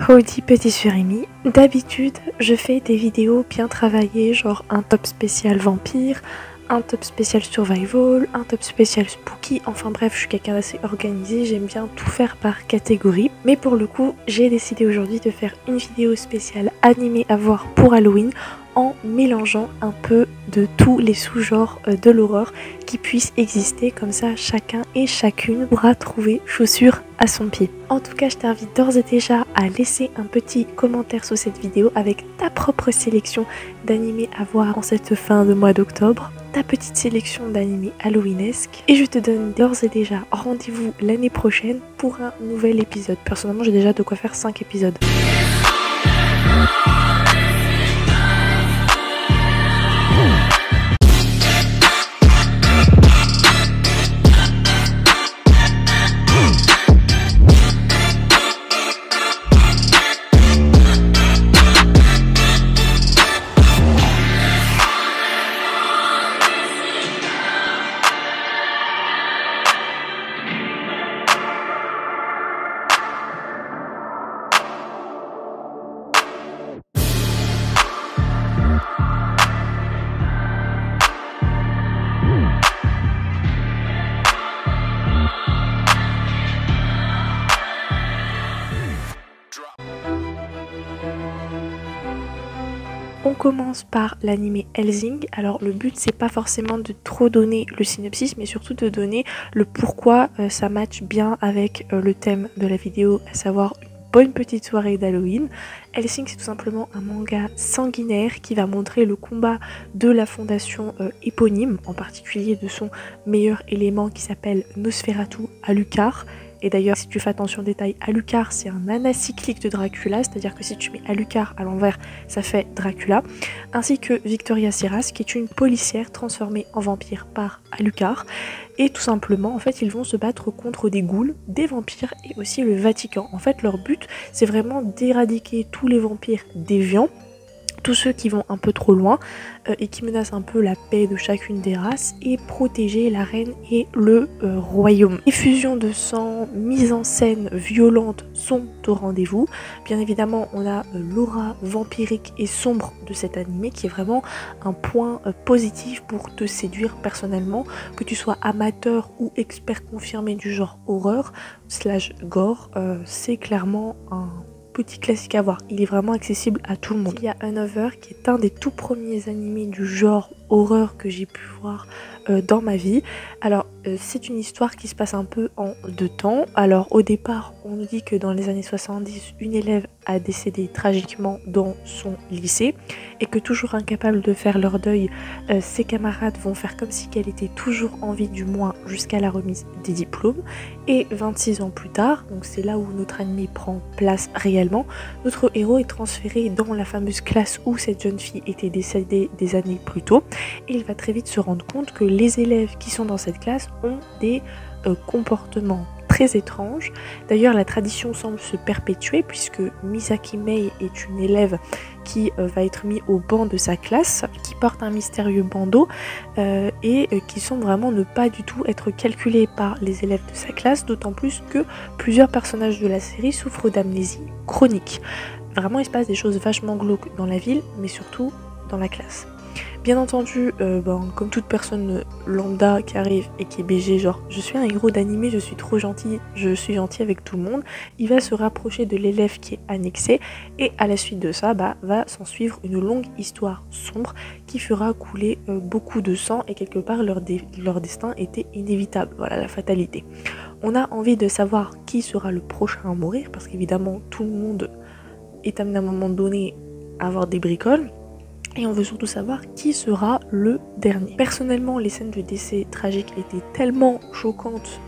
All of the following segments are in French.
Howdy petit surimi, d'habitude je fais des vidéos bien travaillées, genre un top spécial vampire, un top spécial survival, un top spécial spooky, enfin bref je suis quelqu'un d'assez organisé, j'aime bien tout faire par catégorie. Mais pour le coup j'ai décidé aujourd'hui de faire une vidéo spéciale animée à voir pour Halloween en mélangeant un peu de tous les sous-genres de l'horreur qui puissent exister, comme ça chacun et chacune pourra trouver chaussure à son pied. En tout cas je t'invite d'ores et déjà à laisser un petit commentaire sous cette vidéo avec ta propre sélection d'animés à voir en cette fin de mois d'octobre, ta petite sélection d'animés halloweenesques, et je te donne d'ores et déjà rendez-vous l'année prochaine pour un nouvel épisode. Personnellement j'ai déjà de quoi faire 5 épisodes. On commence par l'anime Hellsing. Alors le but c'est pas forcément de trop donner le synopsis mais surtout de donner le pourquoi ça match bien avec le thème de la vidéo, à savoir une bonne petite soirée d'Halloween. Hellsing c'est tout simplement un manga sanguinaire qui va montrer le combat de la fondation éponyme, en particulier de son meilleur élément qui s'appelle Nosferatu Alucard. Et d'ailleurs, si tu fais attention au détail, Alucard c'est un anacyclique de Dracula, c'est-à-dire que si tu mets Alucard à l'envers, ça fait Dracula, ainsi que Victoria Siras, qui est une policière transformée en vampire par Alucard. Et tout simplement, en fait, ils vont se battre contre des ghouls, des vampires et aussi le Vatican. En fait, leur but, c'est vraiment d'éradiquer tous les vampires déviants, tous ceux qui vont un peu trop loin et qui menacent un peu la paix de chacune des races, et protéger la reine et le royaume. Effusion de sang, mise en scène violente sont au rendez-vous. Bien évidemment on a l'aura vampirique et sombre de cet animé qui est vraiment un point positif pour te séduire personnellement, que tu sois amateur ou expert confirmé du genre horreur / gore, c'est clairement un petit classique à voir. Il est vraiment accessible à tout le monde. Il y a Another qui est un des tout premiers animés du genre horreur que j'ai pu voir dans ma vie. Alors c'est une histoire qui se passe un peu en deux temps. Alors au départ on nous dit que dans les années 70 une élève a décédé tragiquement dans son lycée et que toujours incapable de faire leur deuil, ses camarades vont faire comme si qu'elle était toujours en vie, du moins jusqu'à la remise des diplômes. Et 26 ans plus tard, donc c'est là où notre animé prend place réellement, notre héros est transféré dans la fameuse classe où cette jeune fille était décédée des années plus tôt, et il va très vite se rendre compte que les élèves qui sont dans cette classe ont des comportements très étranges. D'ailleurs la tradition semble se perpétuer puisque Misaki Mei est une élève qui va être mise au banc de sa classe, qui porte un mystérieux bandeau et qui semble vraiment ne pas du tout être calculé par les élèves de sa classe, d'autant plus que plusieurs personnages de la série souffrent d'amnésie chronique. Vraiment il se passe des choses vachement glauques dans la ville, mais surtout dans la classe. Bien entendu, comme toute personne lambda qui arrive et qui est BG, genre je suis un héros d'animé, je suis trop gentil, je suis gentil avec tout le monde, il va se rapprocher de l'élève qui est annexé, et à la suite de ça, va s'en suivre une longue histoire sombre qui fera couler beaucoup de sang, et quelque part leur destin était inévitable, voilà la fatalité. On a envie de savoir qui sera le prochain à mourir, parce qu'évidemment tout le monde est amené à un moment donné à avoir des bricoles. Et on veut surtout savoir qui sera le dernier. Personnellement, les scènes de décès tragiques étaient tellement choquantes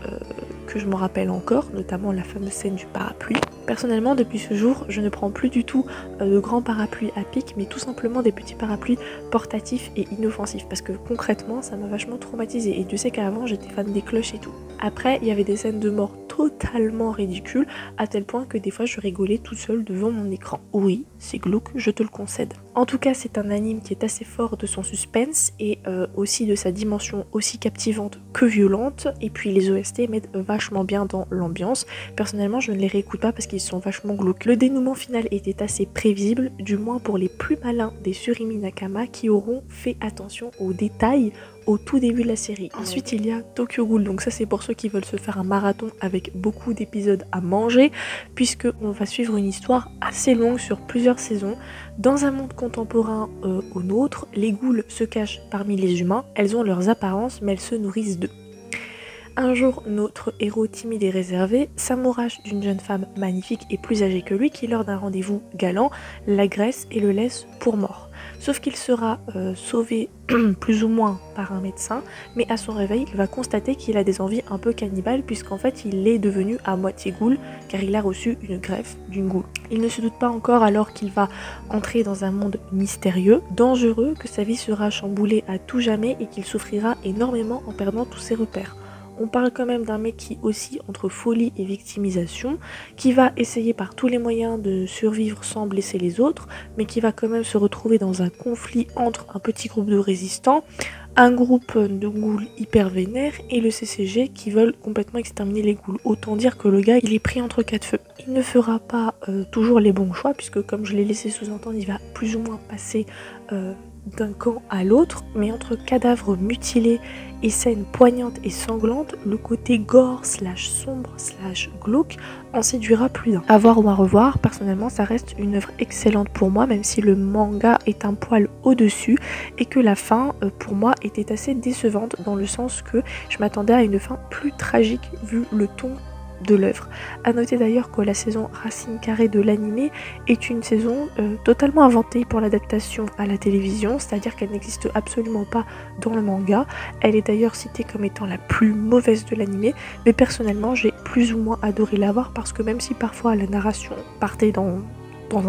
que je m'en rappelle encore, notamment la fameuse scène du parapluie. Personnellement, depuis ce jour, je ne prends plus du tout de grands parapluies à pic, mais tout simplement des petits parapluies portatifs et inoffensifs, parce que concrètement, ça m'a vachement traumatisée. Et tu sais qu'avant, j'étais fan des cloches et tout. Après, il y avait des scènes de mort totalement ridicule, à tel point que des fois je rigolais toute seule devant mon écran. Oui, c'est glauque, je te le concède. En tout cas, c'est un anime qui est assez fort de son suspense et aussi de sa dimension aussi captivante que violente. Et puis les OST mettent vachement bien dans l'ambiance. Personnellement, je ne les réécoute pas parce qu'ils sont vachement glauques. Le dénouement final était assez prévisible, du moins pour les plus malins des Surimi Nakama qui auront fait attention aux détails au tout début de la série. Ensuite, il y a Tokyo Ghoul, donc ça c'est pour ceux qui veulent se faire un marathon avec beaucoup d'épisodes à manger, puisque on va suivre une histoire assez longue sur plusieurs saisons. Dans un monde contemporain au nôtre, les ghouls se cachent parmi les humains, elles ont leurs apparences mais elles se nourrissent d'eux. Un jour, notre héros timide et réservé s'amourache d'une jeune femme magnifique et plus âgée que lui qui, lors d'un rendez-vous galant, l'agresse et le laisse pour mort. Sauf qu'il sera sauvé plus ou moins par un médecin, mais à son réveil, il va constater qu'il a des envies un peu cannibales puisqu'en fait, il est devenu à moitié ghoul car il a reçu une greffe d'une ghoul. Il ne se doute pas encore alors qu'il va entrer dans un monde mystérieux, dangereux, que sa vie sera chamboulée à tout jamais et qu'il souffrira énormément en perdant tous ses repères. On parle quand même d'un mec qui oscille entre folie et victimisation, qui va essayer par tous les moyens de survivre sans blesser les autres, mais qui va quand même se retrouver dans un conflit entre un petit groupe de résistants, un groupe de ghouls hyper vénères et le CCG qui veulent complètement exterminer les ghouls. Autant dire que le gars, il est pris entre quatre feux. Il ne fera pas toujours les bons choix, puisque comme je l'ai laissé sous-entendre, il va plus ou moins passer d'un camp à l'autre, mais entre cadavres mutilés et scènes poignantes et sanglantes, le côté gore slash sombre slash glauque en séduira plus d'un. À voir ou à revoir, personnellement ça reste une œuvre excellente pour moi, même si le manga est un poil au-dessus et que la fin pour moi était assez décevante dans le sens que je m'attendais à une fin plus tragique vu le ton de l'œuvre. A noter d'ailleurs que la saison Racine Carrée de l'anime est une saison totalement inventée pour l'adaptation à la télévision, c'est-à-dire qu'elle n'existe absolument pas dans le manga. Elle est d'ailleurs citée comme étant la plus mauvaise de l'anime, mais personnellement j'ai plus ou moins adoré la voir parce que même si parfois la narration partait dans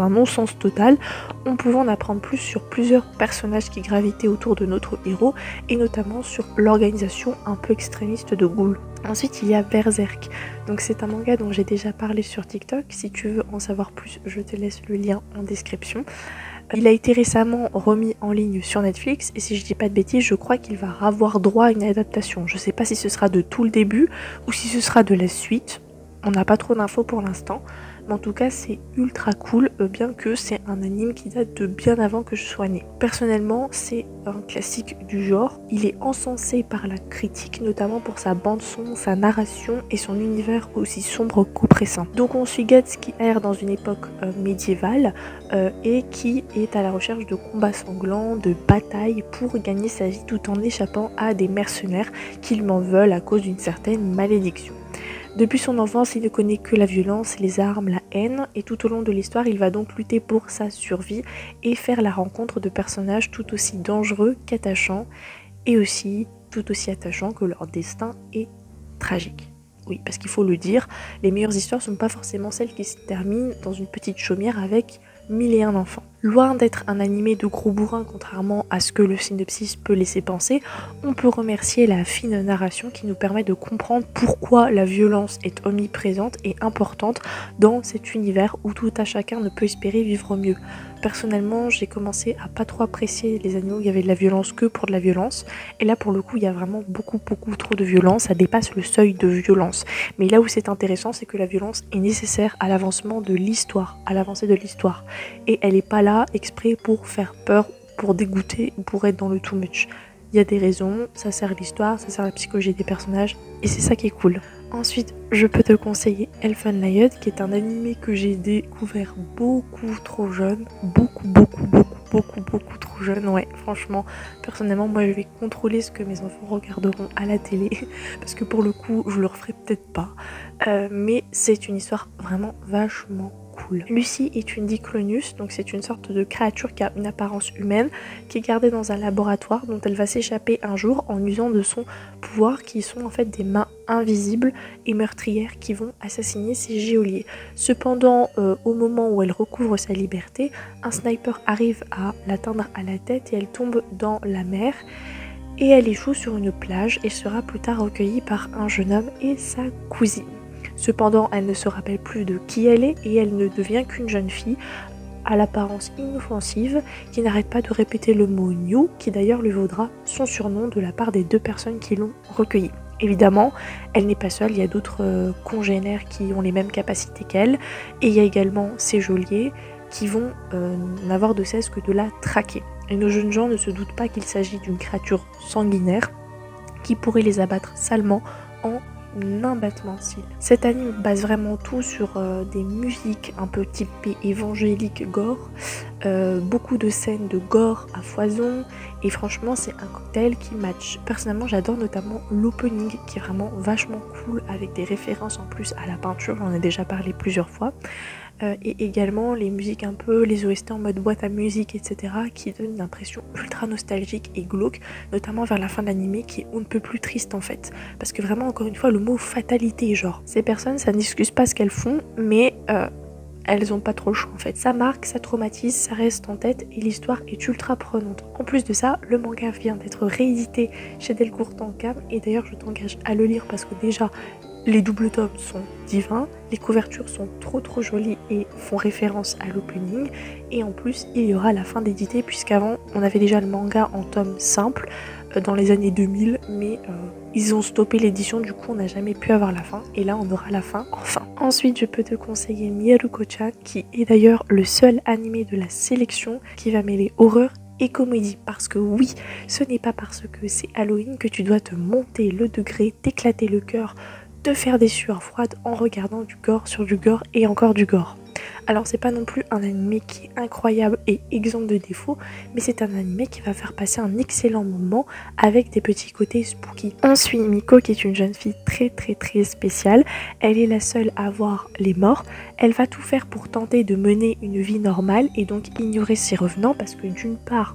un non-sens total, on pouvait en apprendre plus sur plusieurs personnages qui gravitaient autour de notre héros et notamment sur l'organisation un peu extrémiste de ghouls. Ensuite il y a Berserk, donc c'est un manga dont j'ai déjà parlé sur TikTok, si tu veux en savoir plus je te laisse le lien en description. Il a été récemment remis en ligne sur Netflix et si je dis pas de bêtises je crois qu'il va avoir droit à une adaptation. Je sais pas si ce sera de tout le début ou si ce sera de la suite, on n'a pas trop d'infos pour l'instant. Mais en tout cas c'est ultra cool, bien que c'est un anime qui date de bien avant que je sois née. Personnellement c'est un classique du genre, il est encensé par la critique notamment pour sa bande son, sa narration et son univers aussi sombre qu'oppressant. Donc on suit Guts qui erre dans une époque médiévale et qui est à la recherche de combats sanglants, de batailles pour gagner sa vie tout en échappant à des mercenaires qui lui en veulent à cause d'une certaine malédiction. Depuis son enfance, il ne connaît que la violence, les armes, la haine, et tout au long de l'histoire, il va donc lutter pour sa survie et faire la rencontre de personnages tout aussi dangereux qu'attachants, et aussi tout aussi attachants que leur destin est tragique. Oui, parce qu'il faut le dire, les meilleures histoires ne sont pas forcément celles qui se terminent dans une petite chaumière avec 1001 enfants. Loin d'être un animé de gros bourrin contrairement à ce que le synopsis peut laisser penser, on peut remercier la fine narration qui nous permet de comprendre pourquoi la violence est omniprésente et importante dans cet univers où tout à chacun ne peut espérer vivre mieux. Personnellement, j'ai commencé à pas trop apprécier les animés où il y avait de la violence que pour de la violence, et là pour le coup il y a vraiment beaucoup trop de violence, ça dépasse le seuil de violence. Mais là où c'est intéressant, c'est que la violence est nécessaire à l'avancement de l'histoire, à l'avancée de l'histoire, et elle est pas là exprès pour faire peur, pour dégoûter ou pour être dans le too much. Il y a des raisons, ça sert l'histoire, ça sert la psychologie des personnages et c'est ça qui est cool. Ensuite, je peux te conseiller Elfen Lied qui est un animé que j'ai découvert beaucoup trop jeune, beaucoup trop jeune, ouais, franchement, personnellement moi je vais contrôler ce que mes enfants regarderont à la télé parce que pour le coup je le referai peut-être pas, mais c'est une histoire vraiment vachement cool. Lucy est une Diclonius, donc c'est une sorte de créature qui a une apparence humaine, qui est gardée dans un laboratoire dont elle va s'échapper un jour en usant de son pouvoir qui sont en fait des mains invisibles et meurtrières qui vont assassiner ses geôliers. Cependant, au moment où elle recouvre sa liberté, un sniper arrive à l'atteindre à la tête et elle tombe dans la mer et elle échoue sur une plage et sera plus tard recueillie par un jeune homme et sa cousine. Cependant, elle ne se rappelle plus de qui elle est et elle ne devient qu'une jeune fille à l'apparence inoffensive qui n'arrête pas de répéter le mot new, qui d'ailleurs lui vaudra son surnom de la part des 2 personnes qui l'ont recueilli. Évidemment, elle n'est pas seule, il y a d'autres congénères qui ont les mêmes capacités qu'elle, et il y a également ses geôliers qui vont n'avoir de cesse que de la traquer. Et nos jeunes gens ne se doutent pas qu'il s'agit d'une créature sanguinaire qui pourrait les abattre salement en un battement de cils. Cet anime base vraiment tout sur des musiques un peu typées évangéliques gore, beaucoup de scènes de gore à foison, et franchement c'est un cocktail qui match. Personnellement j'adore notamment l'opening qui est vraiment vachement cool avec des références en plus à la peinture, j'en ai déjà parlé plusieurs fois. Et également les musiques un peu, les OST en mode boîte à musique, etc. qui donnent une impression ultra nostalgique et glauque, notamment vers la fin de l'animé qui est on ne peut plus triste en fait. Parce que vraiment, encore une fois, le mot fatalité, genre, ces personnes, ça n'excuse pas ce qu'elles font, mais elles ont pas trop le choix en fait. Ça marque, ça traumatise, ça reste en tête et l'histoire est ultra prenante. En plus de ça, le manga vient d'être réédité chez Delcourt Tankam et d'ailleurs je t'engage à le lire parce que déjà les doubles tomes sont divins, les couvertures sont trop jolies et font référence à l'opening, et en plus il y aura la fin d'édité puisqu'avant on avait déjà le manga en tome simple dans les années 2000, mais ils ont stoppé l'édition, du coup on n'a jamais pu avoir la fin, et là on aura la fin enfin. Ensuite je peux te conseiller Mieruko-chan qui est d'ailleurs le seul animé de la sélection qui va mêler horreur et comédie, parce que oui, ce n'est pas parce que c'est Halloween que tu dois te monter le degré, t'éclater le cœur, de faire des sueurs froides en regardant du gore sur du gore et encore du gore. Alors c'est pas non plus un animé qui est incroyable et exempt de défauts, mais c'est un animé qui va faire passer un excellent moment avec des petits côtés spooky. On suit Miko qui est une jeune fille très spéciale, elle est la seule à voir les morts, elle va tout faire pour tenter de mener une vie normale et donc ignorer ses revenants parce que d'une part,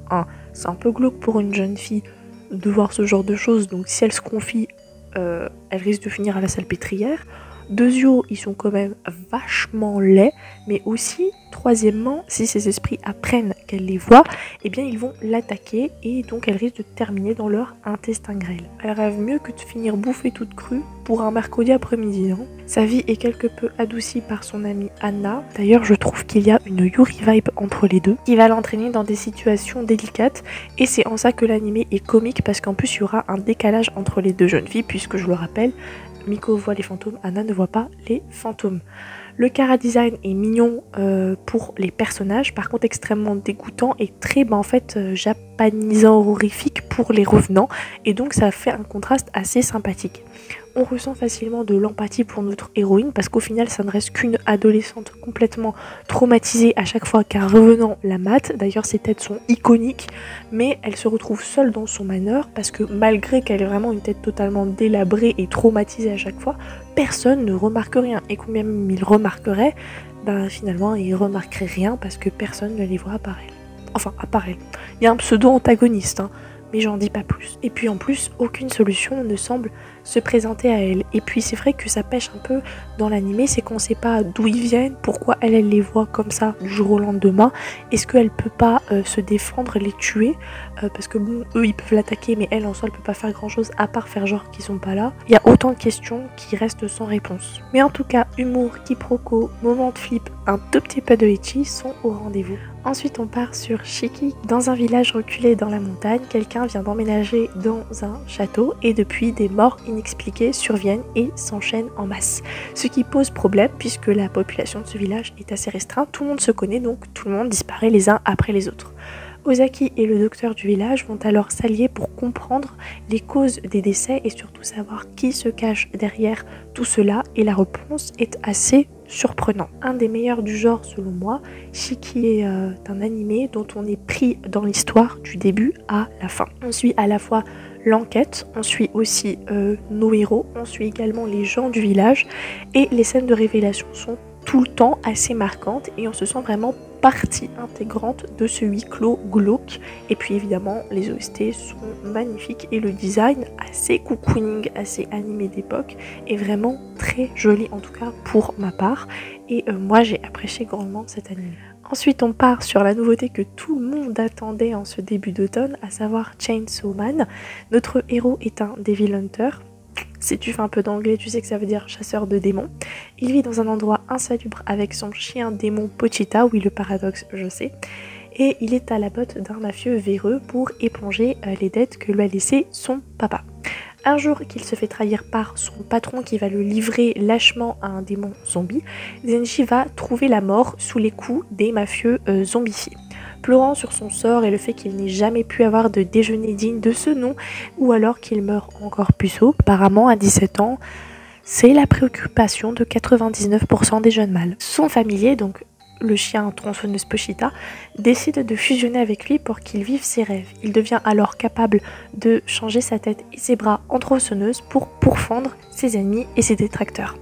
c'est un peu glauque pour une jeune fille de voir ce genre de choses, donc si elle se confie, elle risque de finir à la salpêtrière. Deuxièmement, ils sont quand même vachement laids, mais aussi, troisièmement, si ces esprits apprennent qu'elle les voit, eh bien ils vont l'attaquer et donc elle risque de terminer dans leur intestin grêle. Elle rêve mieux que de finir bouffée toute crue pour un mercredi après-midi. Sa vie est quelque peu adoucie par son amie Anna. D'ailleurs, je trouve qu'il y a une Yuri vibe entre les deux qui va l'entraîner dans des situations délicates, et c'est en ça que l'animé est comique parce qu'en plus il y aura un décalage entre les deux jeunes filles puisque je le rappelle, Miko voit les fantômes, Anna ne voit pas les fantômes. Le chara-design est mignon pour les personnages, par contre extrêmement dégoûtant et très japonisant, horrifique pour les revenants, et donc ça fait un contraste assez sympathique. On ressent facilement de l'empathie pour notre héroïne parce qu'au final ça ne reste qu'une adolescente complètement traumatisée à chaque fois qu'un revenant la mate. D'ailleurs ses têtes sont iconiques, mais elle se retrouve seule dans son manœuvre parce que malgré qu'elle ait vraiment une tête totalement délabrée et traumatisée à chaque fois, personne ne remarque rien, et combien même il remarquerait, finalement il remarquerait rien parce que personne ne les voit à part elle. Enfin à part elle. Il y a un pseudo-antagoniste, mais j'en dis pas plus. Et puis en plus, aucune solution ne semble se présenter à elle. Et puis c'est vrai que ça pêche un peu dans l'animé, c'est qu'on sait pas d'où ils viennent, pourquoi elle les voit comme ça du jour au lendemain. Est-ce qu'elle peut pas se défendre, les tuer parce que bon, eux ils peuvent l'attaquer, mais elle en soi elle peut pas faire grand chose à part faire genre qu'ils sont pas là. Il y a autant de questions qui restent sans réponse. Mais en tout cas, humour, quiproquo, moment de flip, un tout petit peu de ecchi sont au rendez-vous. Ensuite on part sur Shiki. Dans un village reculé dans la montagne, quelqu'un vient d'emménager dans un château et depuis des morts inexpliquées surviennent et s'enchaînent en masse. Ce qui pose problème puisque la population de ce village est assez restreinte, tout le monde se connaît donc tout le monde disparaît les uns après les autres. Ozaki et le docteur du village vont alors s'allier pour comprendre les causes des décès et surtout savoir qui se cache derrière tout cela, et la réponse est assez surprenante. Un des meilleurs du genre selon moi, Shiki est un animé dont on est pris dans l'histoire du début à la fin. On suit à la fois l'enquête, on suit aussi nos héros, on suit également les gens du village, et les scènes de révélation sont tout le temps assez marquantes et on se sent vraiment partie intégrante de ce huis clos glauque. Et puis évidemment les OST sont magnifiques et le design assez cocooning, assez animé d'époque est vraiment très joli, en tout cas pour ma part, et moi j'ai apprécié grandement cet anime. Ensuite on part sur la nouveauté que tout le monde attendait en ce début d'automne, à savoir Chainsaw Man. Notre héros est un Devil Hunter Si tu fais un peu d'anglais, tu sais que ça veut dire chasseur de démons. Il vit dans un endroit insalubre avec son chien démon Pochita, oui le paradoxe je sais. Et il est à la botte d'un mafieux véreux pour éponger les dettes que lui a laissées son papa. Un jour qu'il se fait trahir par son patron qui va le livrer lâchement à un démon zombie, Zenji va trouver la mort sous les coups des mafieux zombifiés. Pleurant sur son sort et le fait qu'il n'ait jamais pu avoir de déjeuner digne de ce nom, ou alors qu'il meurt encore puceau, apparemment à 17 ans, c'est la préoccupation de 99% des jeunes mâles. Son familier, donc le chien tronçonneuse Pochita, décide de fusionner avec lui pour qu'il vive ses rêves. Il devient alors capable de changer sa tête et ses bras en tronçonneuse pour pourfendre ses ennemis et ses détracteurs.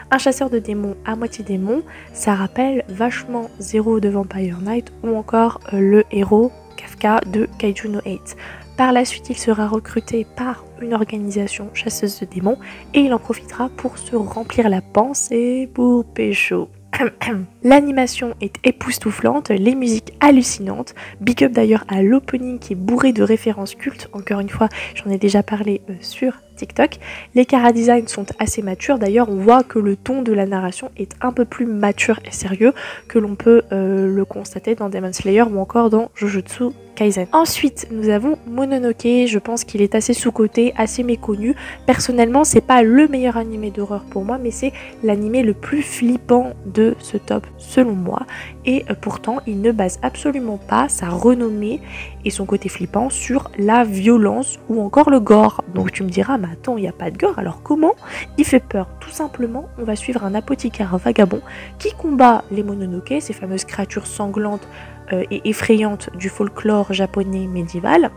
Un chasseur de démons à moitié démon, ça rappelle vachement Zero de Vampire Knight ou encore le héros Kafka de Kaiju no 8. Par la suite, il sera recruté par une organisation chasseuse de démons et il en profitera pour se remplir la pensée pour pécho. L'animation est époustouflante, les musiques hallucinantes, big up d'ailleurs à l'opening qui est bourré de références cultes, encore une fois j'en ai déjà parlé sur TikTok. Les chara-designs sont assez matures, d'ailleurs on voit que le ton de la narration est un peu plus mature et sérieux que l'on peut le constater dans Demon Slayer ou encore dans Jujutsu Kaisen. Ensuite nous avons Mononoke, je pense qu'il est assez sous-coté, assez méconnu. Personnellement c'est pas le meilleur animé d'horreur pour moi, mais c'est l'animé le plus flippant de ce top selon moi, et pourtant il ne base absolument pas sa renommée et son côté flippant sur la violence ou encore le gore. Donc tu me diras mais attends, il n'y a pas de gore, alors comment? Il fait peur. Tout simplement on va suivre un apothicaire vagabond qui combat les Mononoke, ces fameuses créatures sanglantes et effrayantes du folklore japonais médiéval.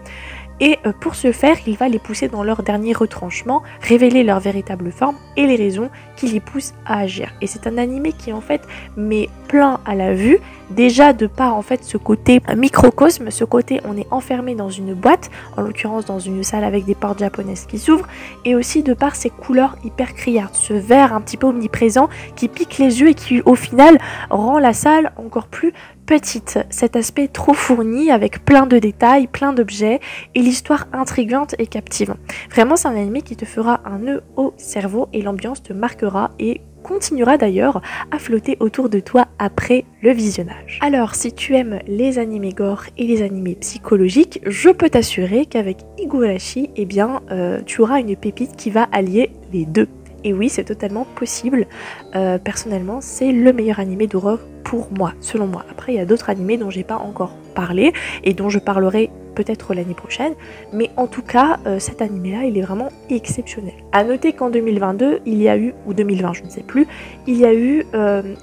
Et pour ce faire, il va les pousser dans leur dernier retranchement, révéler leur véritable forme et les raisons qui les poussent à agir. Et c'est un animé qui en fait met plein à la vue, déjà de par en fait ce côté microcosme, ce côté on est enfermé dans une boîte, en l'occurrence dans une salle avec des portes japonaises qui s'ouvrent, et aussi de par ces couleurs hyper criardes, ce vert un petit peu omniprésent qui pique les yeux et qui au final rend la salle encore plus petite. Cet aspect trop fourni avec plein de détails, plein d'objets et l'histoire intrigante et captive. Vraiment c'est un animé qui te fera un nœud au cerveau et l'ambiance te marquera et continuera d'ailleurs à flotter autour de toi après le visionnage. Alors si tu aimes les animés gore et les animés psychologiques, je peux t'assurer qu'avec Higurashi, eh bien tu auras une pépite qui va allier les deux. Et oui, c'est totalement possible. Personnellement, c'est le meilleur animé d'horreur pour moi, selon moi. Après, il y a d'autres animés dont j'ai pas encore parlé et dont je parlerai peut-être l'année prochaine, mais en tout cas cet animé là il est vraiment exceptionnel. À noter qu'en 2022 il y a eu, ou 2020 je ne sais plus, il y a eu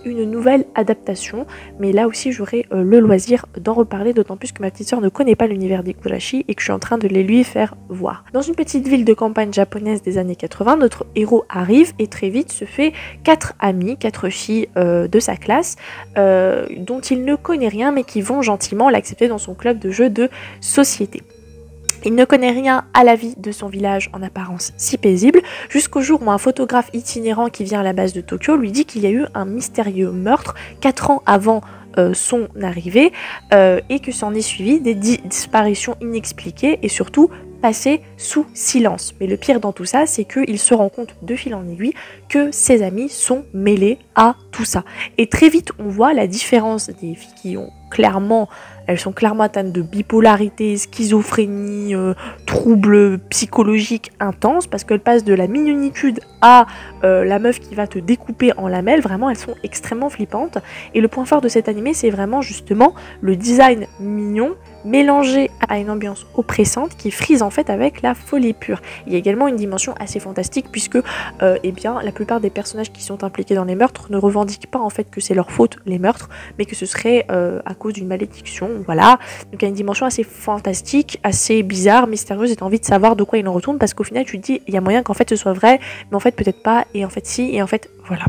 une nouvelle adaptation, mais là aussi j'aurai le loisir d'en reparler, d'autant plus que ma petite soeur ne connaît pas l'univers d'Higurashi et que je suis en train de les lui faire voir. Dans une petite ville de campagne japonaise des années 80, notre héros arrive et très vite se fait 4 amis, 4 filles de sa classe dont il ne connaît rien mais qui vont gentiment l'accepter dans son club de jeux de société. Il ne connaît rien à la vie de son village en apparence si paisible, jusqu'au jour où un photographe itinérant qui vient à la base de Tokyo lui dit qu'il y a eu un mystérieux meurtre 4 ans avant son arrivée et que s'en est suivi des disparitions inexpliquées et surtout passées sous silence. Mais le pire dans tout ça, c'est qu'il se rend compte de fil en aiguille que ses amis sont mêlés à tout ça. Et très vite, on voit la différence des filles qui ont elles sont clairement atteintes de bipolarité, schizophrénie, troubles psychologiques intenses, parce qu'elles passent de la mignonitude à la meuf qui va te découper en lamelles. Vraiment, elles sont extrêmement flippantes. Et le point fort de cet animé, c'est vraiment justement le design mignon, mélangé à une ambiance oppressante qui frise en fait avec la folie pure. Il y a également une dimension assez fantastique puisque eh bien, la plupart des personnages qui sont impliqués dans les meurtres ne revendiquent pas en fait que c'est leur faute les meurtres, mais que ce serait à cause d'une malédiction, voilà. Donc il y a une dimension assez fantastique, assez bizarre, mystérieuse, et t'as envie de savoir de quoi il en retourne parce qu'au final tu te dis il y a moyen qu'en fait ce soit vrai, mais en fait peut-être pas, et en fait si, et en fait voilà.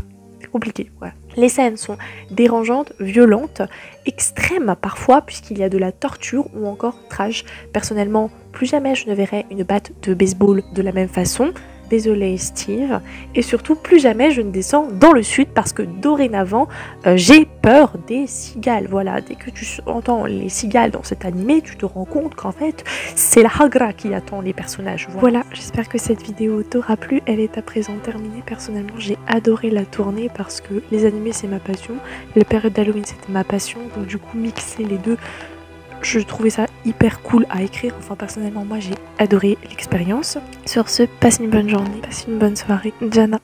Compliqué, ouais. Les scènes sont dérangeantes, violentes, extrêmes parfois puisqu'il y a de la torture ou encore trash. Personnellement, plus jamais je ne verrai une batte de baseball de la même façon. désolé Steve, et surtout plus jamais je ne descends dans le sud parce que dorénavant j'ai peur des cigales. Voilà, dès que tu entends les cigales dans cet animé, tu te rends compte qu'en fait c'est la Hagra qui attend les personnages. Voilà, j'espère que cette vidéo t'aura plu, elle est à présent terminée. Personnellement j'ai adoré la tournée parce que les animés c'est ma passion, la période d'Halloween c'était ma passion, donc du coup mixer les deux, je trouvais ça hyper cool à écrire. Enfin personnellement moi j'ai adoré l'expérience. Sur ce, passe une bonne journée, passe une bonne soirée. Jana.